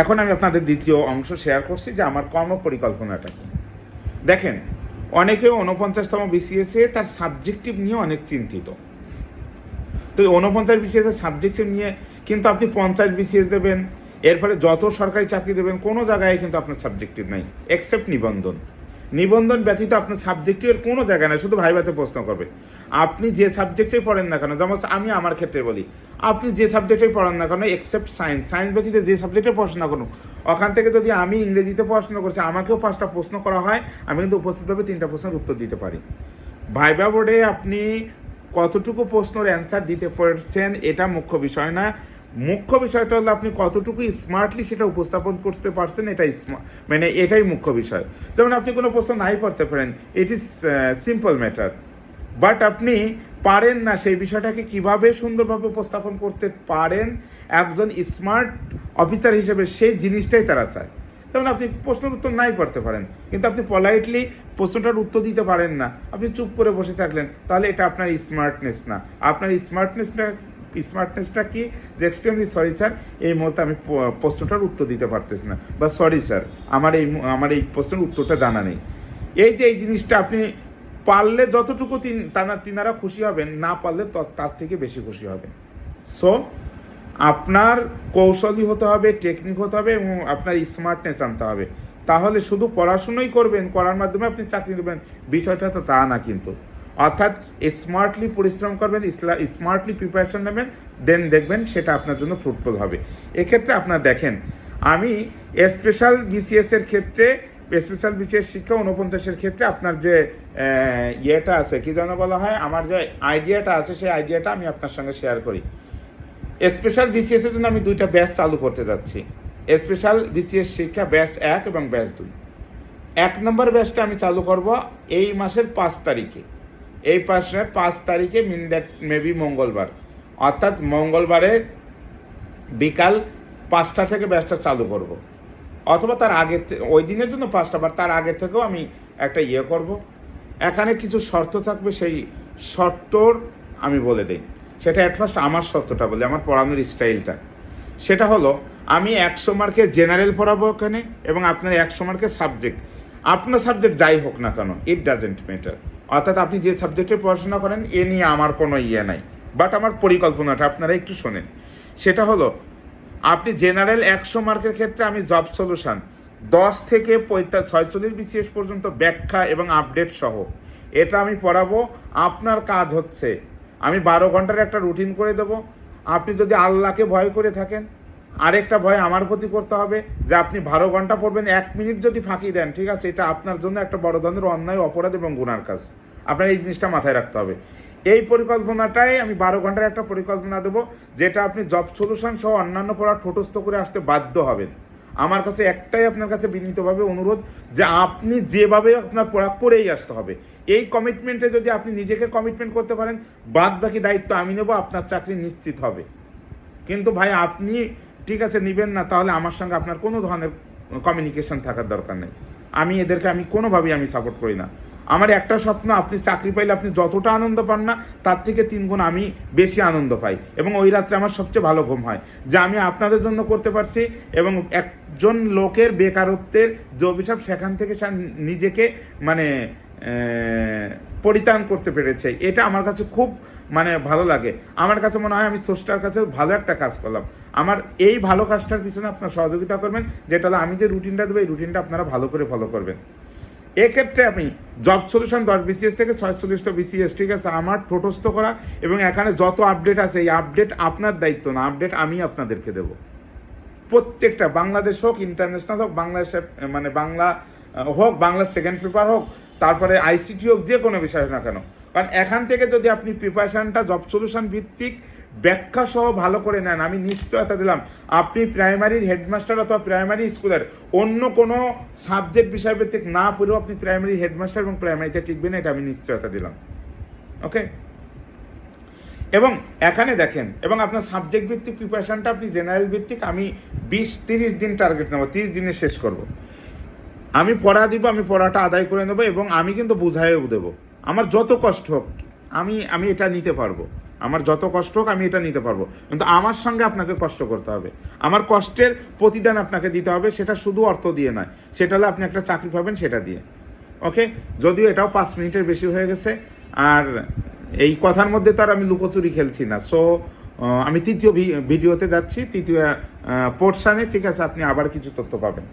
এখন আমি আপনাদের দ্বিতীয় অংশ শেয়ার করছি যে আমার কর্ম পরিকল্পনাটা কি। দেখেন, অনেকে 49তম বিসিএসে তার সাবজেক্টিভ নিয়ে অনেক চিন্তিত। তো 49 বিসিএসের সাবজেক্টিভ নিয়ে কিন্তু আপনি 50 বিসিএস দেবেন, এর ফলে যত সরকারি চাকরি দেবেন কোনো জায়গায় কিন্তু আপনার সাবজেক্টিভ নাই, এক্সেপ্ট নিবন্ধন। নিবন্ধন ব্যতীত আপনার সাবজেক্টিভের কোনো জায়গায় নাই, শুধু ভাইভাতে প্রশ্ন করবে। আপনি যে সাবজেক্টেই পড়েন না কেন, যেমন আমি আমার ক্ষেত্রে বলি, আপনি যে সাবজেক্টেই পড়েন না কেন এক্সেপ্ট সায়েন্স, সায়েন্স ব্যতীত যে সাবজেক্টে পড়াশোনা করুন, ওখান থেকে যদি আমি ইংরেজিতে পড়াশোনা করছি আমাকেও 5টা প্রশ্ন করা হয়, আমি কিন্তু উপস্থিতভাবে 3টা প্রশ্নের উত্তর দিতে পারি। ভাইভা বোর্ডে আপনি কতটুকু প্রশ্নের অ্যান্সার দিতে পারছেন এটা মুখ্য বিষয় না, মুখ্য বিষয়টা হলো আপনি কতটুকু স্মার্টলি সেটা উপস্থাপন করতে পারছেন, এটাই মানে এটাই মুখ্য বিষয়। যেমন আপনি কোনো প্রশ্ন নাই করতে পারেন, it is simple matter, but আপনি পারেন না সেই বিষয়টাকে কিভাবে সুন্দরভাবে উপস্থাপন করতে পারেন একজন স্মার্ট অফিসার হিসেবে, সেই জিনিসটাই তারা চায়। যেমন আপনি প্রশ্নের উত্তর নাই করতে পারেন, কিন্তু আপনি পলাইটলি প্রশ্নটার উত্তর দিতে পারেন না, আপনি চুপ করে বসে থাকলেন, তাহলে এটা আপনার স্মার্টনেস না। আপনার স্মার্টনেসটা কি, যে এক্সট্রিমলি সরি স্যার, এই মুহূর্তে আমি প্রশ্নটার উত্তর দিতে পারতেছি না, বা সরি স্যার আমার এই প্রশ্নের উত্তরটা জানা নেই। এই যে এই জিনিসটা আপনি পারলে যতটুকু তিনারা খুশি হবেন, না পারলে তার থেকে বেশি খুশি হবেন। সো আপনার কৌশলী হতে হবে, টেকনিক হতে হবে, এবং আপনার স্মার্টনেস আনতে হবে। তাহলে শুধু পড়াশুনোই করবেন, করার মাধ্যমে আপনি চাকরি নেবেন, বিষয়টা তো তা না কিন্তু। অর্থাৎ স্মার্টলি পরিশ্রম করবেন, স্মার্টলি প্রিপারেশন নেবেন, দেন দেখবেন সেটা আপনার জন্য ফ্রুটফুল হবে। এক্ষেত্রে আপনার দেখেন, আমি স্পেশাল বিসিএস এর ক্ষেত্রে, স্পেশাল বিসিএস শিক্ষা 49-এর ক্ষেত্রে আপনার যে ইয়েটা আছে, কি যেন বলা হয়, আমার যে আইডিয়াটা আছে, সেই আইডিয়াটা আমি আপনার সঙ্গে শেয়ার করি। স্পেশাল বিসিএস এর জন্য আমি 2টা ব্যাচ চালু করতে যাচ্ছি, স্পেশাল বিসিএস শিক্ষা ব্যাচ 1 এবং ব্যাচ 2। 1 নম্বর ব্যাচটা আমি চালু করব এই মাসের 5 তারিখে, এই মাসের 5 তারিখে, মিন দ্যাট মেবি মঙ্গলবার, অর্থাৎ মঙ্গলবারে বিকাল 5টা থেকে ব্যাচটা চালু করব, অথবা তার আগে, ওই দিনের জন্য 5টা, বার তার আগে থেকেও আমি একটা ইয়ে করব। এখানে কিছু শর্ত থাকবে, সেই শর্তর আমি বলে দিই। সেটা অ্যাট ফার্স্ট আমার শর্তটা বলি, আমার পড়ানোর স্টাইলটা। সেটা হলো, আমি 100 মার্কের জেনারেল পড়াবো এখানে, এবং আপনার 100 মার্কের সাবজেক্ট, আপনার সাবজেক্ট যাই হোক না কেন, ইট ডাজেন্ট ম্যাটার। অর্থাৎ আপনি যে সাবজেক্টে পড়াশোনা করেন এ নিয়ে আমার কোনো ইয়ে নাই, বাট আমার পরিকল্পনাটা আপনারা একটু শোনেন। সেটা হলো, আপনি জেনারেল 100 মার্কের ক্ষেত্রে আমি জব সলিউশন 10 থেকে 46 বিসিএস পর্যন্ত ব্যাখ্যা এবং আপডেট সহ এটা আমি পড়াবো। আপনার কাজ হচ্ছে, আমি 12 ঘন্টার একটা রুটিন করে দেবো। আপনি যদি আল্লাহকে ভয় করে থাকেন, আরেকটা ভয় আমার প্রতি করতে হবে, যে আপনি 12 ঘন্টা পড়বেন, 1 মিনিট যদি ফাঁকি দেন, ঠিক আছে, এটা আপনার জন্য একটা বড় ধরনের অন্যায়, অপরাধ এবং গুনার কাজ। আপনার এই জিনিসটা মাথায় রাখতে হবে। এই পরিকল্পনাটাই আমি 12 ঘন্টার একটা পরিকল্পনা দেবো, যেটা আপনি জব সলিউশন সহ অন্যান্য পড়া ঠোঁটস্থ করে আসতে বাধ্য হবেন। আমার কাছে একটাই আপনার কাছে বিনীতভাবে অনুরোধ, যে আপনি যেভাবে আপনার পড়া করেই আসতে হবে। এই কমিটমেন্টে যদি আপনি নিজেকে কমিটমেন্ট করতে পারেন, বাদ বাকি দায়িত্ব আমি নেব, আপনার চাকরি নিশ্চিত হবে। কিন্তু ভাই আপনি ঠিক আছে নেবেন না, তাহলে আমার সঙ্গে আপনার কোনো ধরনের কমিউনিকেশন থাকার দরকার নেই। আমি কোনোভাবেই আমি সাপোর্ট করি না। আমার একটা স্বপ্ন, আপনি চাকরি পাইলে আপনি যতটা আনন্দ পান না, তার থেকে 3 গুণ আমি বেশি আনন্দ পাই, এবং ওই রাত্রে আমার সবচেয়ে ভালো ঘুম হয়, যে আমি আপনাদের জন্য করতে পারছি, এবং একজন লোকের বেকারত্বের যে অভিশাপ, সেখান থেকে সে নিজেকে মানে পরিত্রাণ করতে পেরেছে। এটা আমার কাছে খুব মানে ভালো লাগে। আমার কাছে মনে হয় আমি স্রষ্টার কাছে ভালো একটা কাজ করলাম। আমার এই ভালো কাজটার পিছনে আপনারা সহযোগিতা করবেন, যেটা হলো আমি যে রুটিনটা দেবো, এই রুটিনটা আপনারা ভালো করে ফলো করবেন। এক্ষেত্রে আমি জব সলিউশন 10 বিসিএস থেকে 46টা বিসিএস, ঠিক আছে, আমার ঠোঁটস্থ করা, এবং এখানে যত আপডেট আছে, এই আপডেট আপনার দায়িত্ব না, আপডেট আমি আপনাদেরকে দেবো। প্রত্যেকটা, বাংলাদেশ হোক, ইন্টারন্যাশনাল হোক, বাংলাদেশের মানে বাংলা হোক, বাংলার সেকেন্ড পেপার হোক, তারপরে আইসিটি হোক, যে কোনো বিষয় হোক না কেন, কারণ এখান থেকে যদি আপনি প্রিপারেশনটা জব সলিউশন ভিত্তিক ব্যাখ্যা সহ ভালো করে নেন, আমি নিশ্চয়তা দিলাম, আপনি প্রাইমারির হেডমাস্টার অথবা প্রাইমারি স্কুলের অন্য কোনো সাবজেক্ট বিষয়ভিত্তিক না পড়েও আপনি প্রাইমারি হেডমাস্টার এবং প্রাইমারিতে টিকবেন, এটা আমি নিশ্চয়তা দিলাম। ওকে, এবং এখানে দেখেন, এবং আপনার সাবজেক্ট ভিত্তিক প্রিপারেশনটা আপনি জেনারেল ভিত্তিক, আমি 20-30 দিন টার্গেট নেবো, 30 দিনে শেষ করব। আমি পড়া দিব, আমি পড়াটা আদায় করে নেবো, এবং আমি কিন্তু বুঝাইও দেবো। আমার যত কষ্ট হোক, আমি এটা নিতে পারবো। আমার যত কষ্ট হোক আমি এটা নিতে পারবো, কিন্তু আমার সঙ্গে আপনাকে কষ্ট করতে হবে, আমার কষ্টের প্রতিদান আপনাকে দিতে হবে, সেটা শুধু অর্থ দিয়ে নয়, সেটা হলে আপনি একটা চাকরি পাবেন সেটা দিয়ে। ওকে, যদিও এটাও 5 মিনিটের বেশি হয়ে গেছে, আর এই কথার মধ্যে তো আর আমি লুকোচুরি খেলছি না। সো আমি তৃতীয় ভিডিওতে যাচ্ছি, তৃতীয় পোর্শনে, ঠিক আছে, আপনি আবার কিছু তথ্য পাবেন।